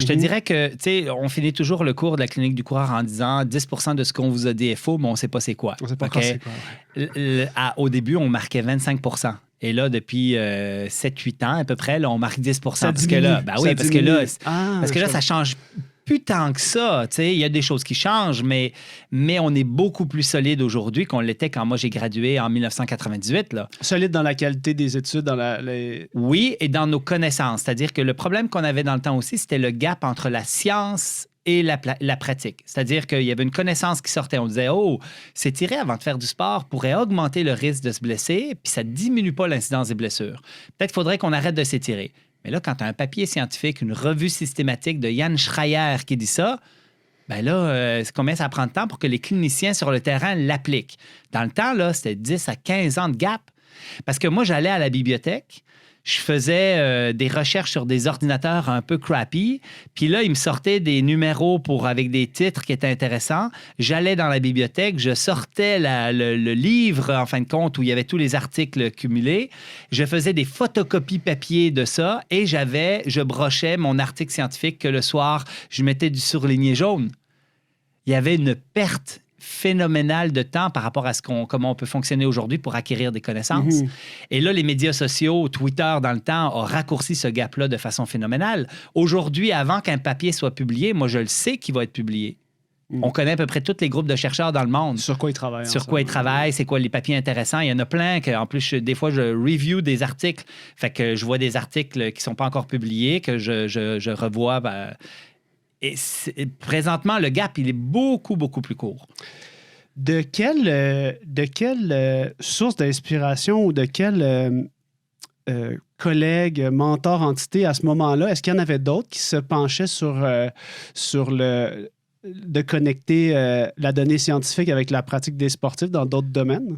Je te dirais que, tu sais, on finit toujours le cours de la clinique du coureur en disant 10% de ce qu'on vous a dit est faux, mais on ne sait pas c'est quoi. On ne sait pas encore c'est quoi. Au début, on marquait 25%. Et là, depuis 7-8 ans à peu près, là, on marque 10%. Parce que là, ça change plus tant que ça. Il y a des choses qui changent, mais on est beaucoup plus solide aujourd'hui qu'on l'était quand moi j'ai gradué en 1998. Là. Solide dans la qualité des études, Oui, et dans nos connaissances. C'est-à-dire que le problème qu'on avait dans le temps aussi, c'était le gap entre la science et la pratique. C'est-à-dire qu'il y avait une connaissance qui sortait. On disait, s'étirer avant de faire du sport pourrait augmenter le risque de se blesser, puis ça ne diminue pas l'incidence des blessures. Peut-être qu'il faudrait qu'on arrête de s'étirer. Mais là, quand tu as un papier scientifique, une revue systématique de Yann Schreier qui dit ça, bien là, combien ça prend de temps pour que les cliniciens sur le terrain l'appliquent? Dans le temps, là, c'était 10 à 15 ans de gap. Parce que moi, j'allais à la bibliothèque, je faisais des recherches sur des ordinateurs un peu crappy, puis là, il me sortait des numéros avec des titres qui étaient intéressants. J'allais dans la bibliothèque, je sortais le livre, en fin de compte, où il y avait tous les articles cumulés. Je faisais des photocopies papier de ça et je brochais mon article scientifique que le soir, je mettais du surligné jaune. Il y avait une perte phénoménal de temps par rapport à comment on peut fonctionner aujourd'hui pour acquérir des connaissances. Et là, les médias sociaux, Twitter, dans le temps, a raccourci ce gap-là de façon phénoménale. Aujourd'hui, avant qu'un papier soit publié, moi, je le sais qu'il va être publié. On connaît à peu près tous les groupes de chercheurs dans le monde. Sur quoi ils travaillent. C'est quoi les papiers intéressants. Il y en a plein en plus, des fois, je review des articles. Fait que je vois des articles qui ne sont pas encore publiés, que je revois... Et présentement, le gap, il est beaucoup, beaucoup plus court. De quelle source d'inspiration ou de quel collègue, mentor, entité à ce moment-là, est-ce qu'il y en avait d'autres qui se penchaient de connecter la donnée scientifique avec la pratique des sportifs dans d'autres domaines?